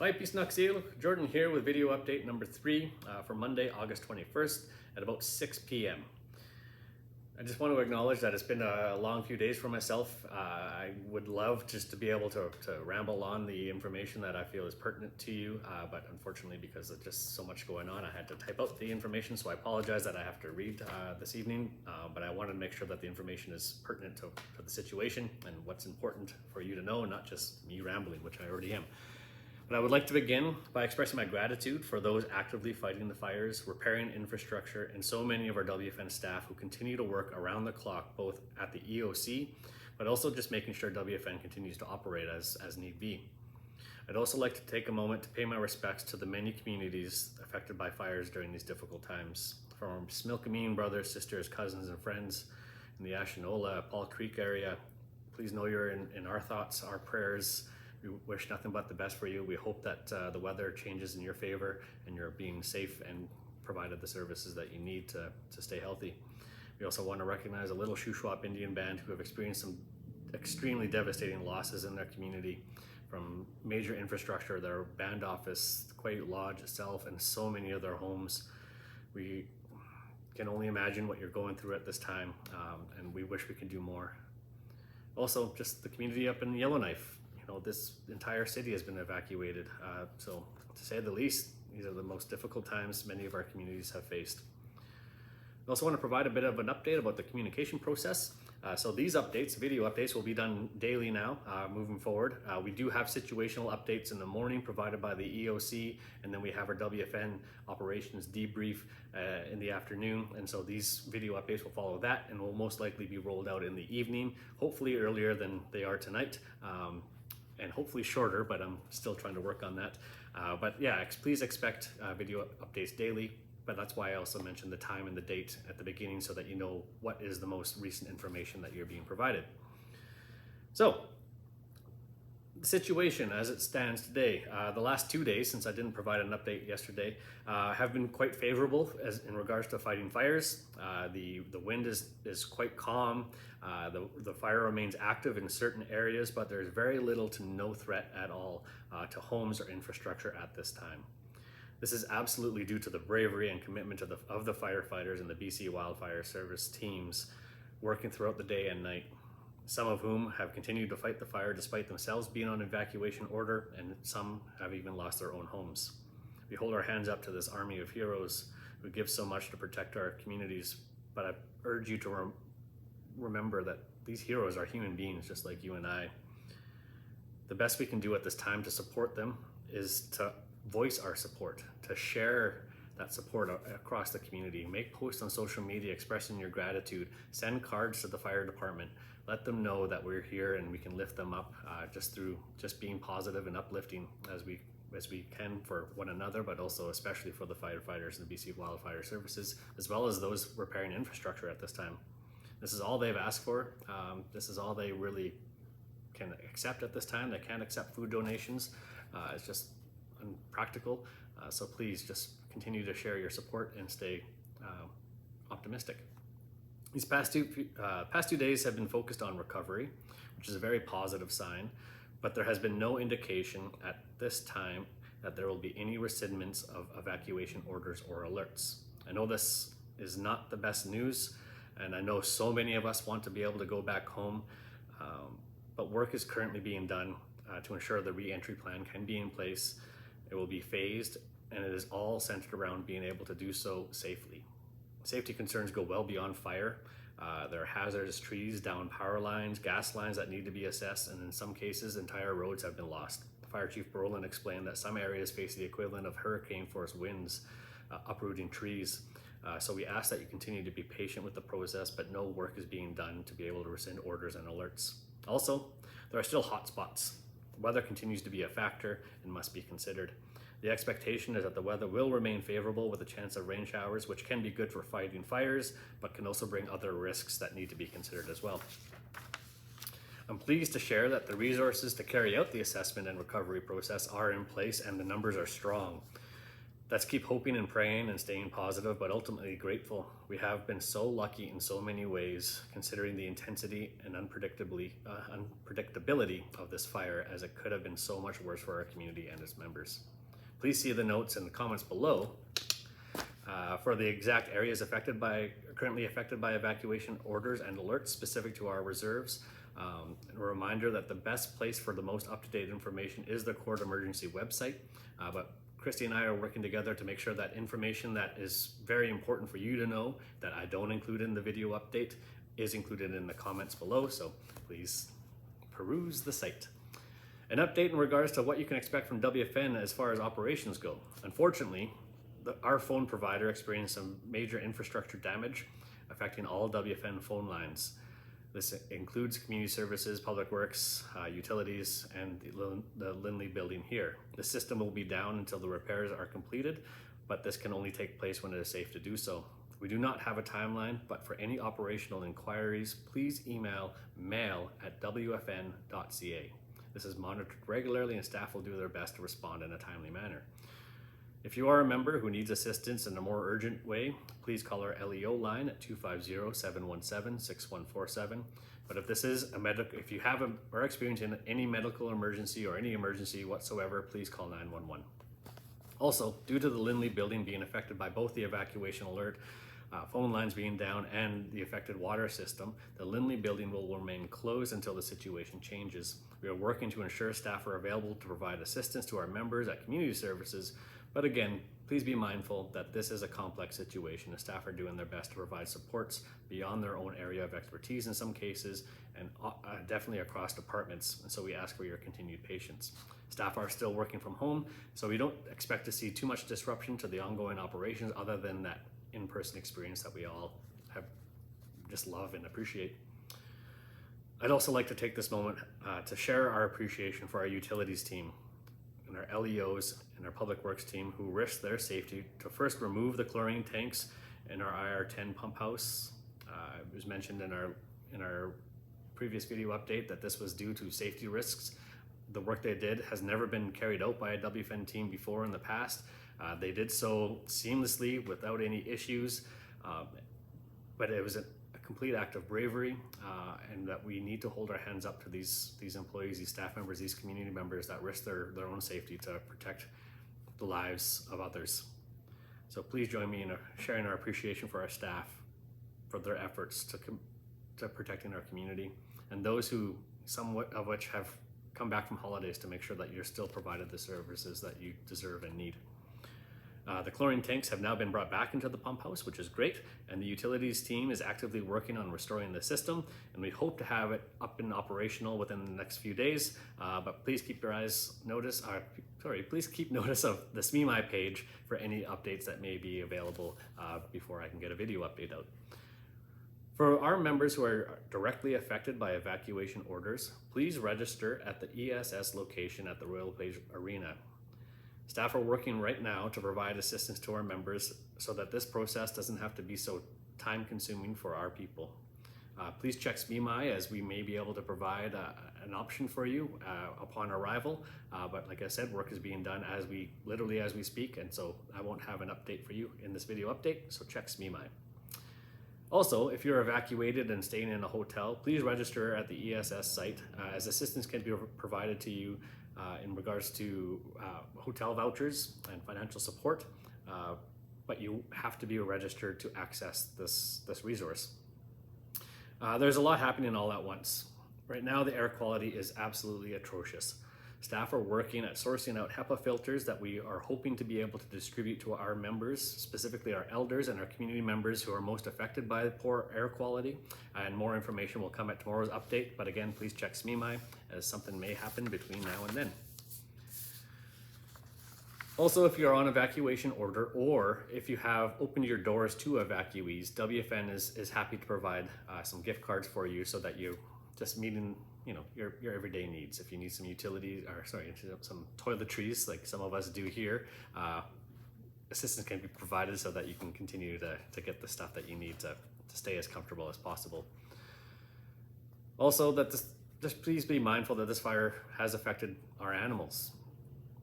Hi, Peace Seal. Jordan here with video update number 3 for Monday, August 21st at about 6 p.m. I just want to acknowledge that it's been a long few days for myself. I would love just to be able to ramble on the information that I feel is pertinent to you, but unfortunately because of just so much going on, I had to type out the information, so I apologize that I have to read this evening, but I wanted to make sure that the information is pertinent to the situation and what's important for you to know, not just me rambling, which I already am. But I would like to begin by expressing my gratitude for those actively fighting the fires, repairing infrastructure, and so many of our WFN staff who continue to work around the clock, both at the EOC, but also just making sure WFN continues to operate as need be. I'd also like to take a moment to pay my respects to the many communities affected by fires during these difficult times. From Smilkameen brothers, sisters, cousins, and friends in the Ashinola, Paul Creek area, please know you're in our thoughts, our prayers. We wish nothing but the best for you. We hope that the weather changes in your favor and you're being safe and provided the services that you need to stay healthy. We also want to recognize a Little Shuswap Indian band who have experienced some extremely devastating losses in their community, from major infrastructure, their band office, the Quaid Lodge itself, and so many of their homes. We can only imagine what you're going through at this time, and we wish we could do more. Also, just the community up in Yellowknife. This entire city has been evacuated, so to say the least, these are the most difficult times many of our communities have faced. I also want to provide a bit of an update about the communication process. So these updates, video updates, will be done daily now moving forward. We do have situational updates in the morning provided by the EOC, and then we have our WFN operations debrief in the afternoon, and so these video updates will follow that and will most likely be rolled out in the evening, hopefully earlier than they are tonight. And hopefully shorter, but I'm still trying to work on that. But yeah, please expect video updates daily, but that's why I also mentioned the time and the date at the beginning so that you know what is the most recent information that you're being provided. So, the situation as it stands today, the last 2 days, since I didn't provide an update yesterday, have been quite favorable in regards to fighting fires. The wind is quite calm. The fire remains active in certain areas, but there's very little to no threat at all to homes or infrastructure at this time. This is absolutely due to the bravery and commitment of the firefighters and the BC Wildfire Service teams working throughout the day and night, some of whom have continued to fight the fire despite themselves being on evacuation order, and some have even lost their own homes. We hold our hands up to this army of heroes who give so much to protect our communities, but I urge you to remember that these heroes are human beings just like you and I. The best we can do at this time to support them is to voice our support, to share that support across the community. Make posts on social media expressing your gratitude. Send cards to the fire department. Let them know that we're here and we can lift them up just through being positive and uplifting as we can for one another, but also especially for the firefighters and the BC Wildfire Services, as well as those repairing infrastructure at this time. This is all they've asked for. This is all they really can accept at this time. They can't accept food donations. It's just unpractical. So please just continue to share your support and stay optimistic. These past two days have been focused on recovery, which is a very positive sign, but there has been no indication at this time that there will be any rescindments of evacuation orders or alerts. I know this is not the best news, and I know so many of us want to be able to go back home, but work is currently being done to ensure the re-entry plan can be in place. It will be phased, and it is all centered around being able to do so safely. Safety concerns go well beyond fire. There are hazardous trees, down power lines, gas lines that need to be assessed, and in some cases, entire roads have been lost. Fire Chief Brolin explained that some areas face the equivalent of hurricane-force winds, uprooting trees. So we ask that you continue to be patient with the process, but no work is being done to be able to rescind orders and alerts. Also, there are still hot spots. Weather continues to be a factor and must be considered. The expectation is that the weather will remain favorable with a chance of rain showers, which can be good for fighting fires, but can also bring other risks that need to be considered as well. I'm pleased to share that the resources to carry out the assessment and recovery process are in place and the numbers are strong. Let's keep hoping and praying and staying positive, but ultimately grateful. We have been so lucky in so many ways, considering the intensity and unpredictability of this fire, as it could have been so much worse for our community and its members. Please see the notes and the comments below for the exact areas currently affected by evacuation orders and alerts specific to our reserves. And a reminder that the best place for the most up-to-date information is the Court Emergency website, but Christy and I are working together to make sure that information that is very important for you to know, that I don't include in the video update, is included in the comments below, so please peruse the site. An update in regards to what you can expect from WFN as far as operations go. Unfortunately, our phone provider experienced some major infrastructure damage affecting all WFN phone lines. This includes community services, public works, utilities, and the Lindley building here. The system will be down until the repairs are completed, but this can only take place when it is safe to do so. We do not have a timeline, but for any operational inquiries, please email mail@wfn.ca. This is monitored regularly and staff will do their best to respond in a timely manner. If you are a member who needs assistance in a more urgent way, please call our LEO line at 250-717-6147. But if this is if you are experiencing any medical emergency or any emergency whatsoever, please call 911. Also, due to the Lindley building being affected by both the evacuation alert, phone lines being down, and the affected water system, the Lindley building will remain closed until the situation changes. We are working to ensure staff are available to provide assistance to our members at community services. But again, please be mindful that this is a complex situation. The staff are doing their best to provide supports beyond their own area of expertise in some cases, and definitely across departments. And so we ask for your continued patience. Staff are still working from home, so we don't expect to see too much disruption to the ongoing operations other than that in-person experience that we all have just love and appreciate. I'd also like to take this moment to share our appreciation for our utilities team and our LEOs and our public works team who risked their safety to first remove the chlorine tanks in our IR10 pump house. It was mentioned in our previous video update that this was due to safety risks. The work they did has never been carried out by a WFN team before in the past. They did so seamlessly without any issues, but it was a complete act of bravery, and that we need to hold our hands up to these employees, these staff members, these community members that risk their own safety to protect the lives of others. So please join me in sharing our appreciation for our staff, for their efforts to protecting our community, and those who, somewhat of which have come back from holidays, to make sure that you're still provided the services that you deserve and need. The chlorine tanks have now been brought back into the pump house, which is great, and the utilities team is actively working on restoring the system, and we hope to have it up and operational within the next few days. But please keep notice of the SMEMI page for any updates that may be available before I can get a video update out. For our members who are directly affected by evacuation orders, please register at the ESS location at the Royal Place Arena. Staff are working right now to provide assistance to our members so that this process doesn't have to be so time-consuming for our people. Please check SMEMI, as we may be able to provide an option for you upon arrival. But like I said, work is being done literally as we speak, and so I won't have an update for you in this video update, so check SMEMI. Also, if you're evacuated and staying in a hotel, please register at the ESS site, as assistance can be provided to you in regards to hotel vouchers and financial support, but you have to be registered to access this resource. There's a lot happening all at once. Right now, the air quality is absolutely atrocious. Staff are working at sourcing out HEPA filters that we are hoping to be able to distribute to our members, specifically our elders and our community members who are most affected by poor air quality. And more information will come at tomorrow's update, but again, please check SMEMI, as something may happen between now and then. Also, if you're on evacuation order, or if you have opened your doors to evacuees, WFN is happy to provide some gift cards for you so that you just meeting your everyday needs. If you need some some toiletries like some of us do here, assistance can be provided so that you can continue to get the stuff that you need to stay as comfortable as possible. Also, just please be mindful that this fire has affected our animals.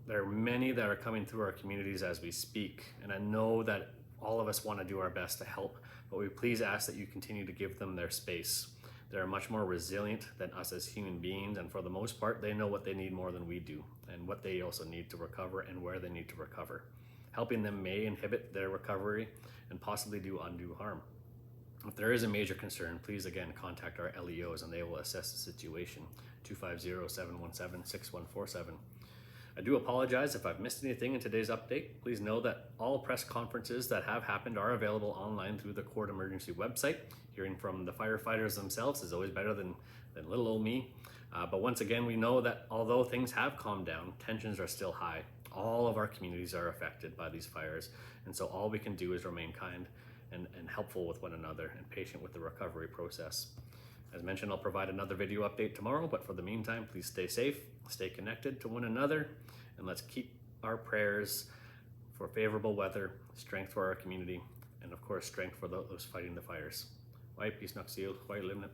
There are many that are coming through our communities as we speak, and I know that all of us want to do our best to help, but we please ask that you continue to give them their space. They're much more resilient than us as human beings, and for the most part, they know what they need more than we do, and what they also need to recover and where they need to recover. Helping them may inhibit their recovery and possibly do undue harm. If there is a major concern, please again contact our LEOs and they will assess the situation. 250-717-6147. I do apologize if I've missed anything in today's update. Please know that all press conferences that have happened are available online through the Court Emergency website. Hearing from the firefighters themselves is always better than little old me. But once again, we know that although things have calmed down, tensions are still high. All of our communities are affected by these fires, and so all we can do is remain kind and helpful with one another and patient with the recovery process. As mentioned, I'll provide another video update tomorrow, but for the meantime, please stay safe, stay connected to one another, and let's keep our prayers for favorable weather, strength for our community, and of course, strength for those fighting the fires. Why peace, Nuxil, why limit.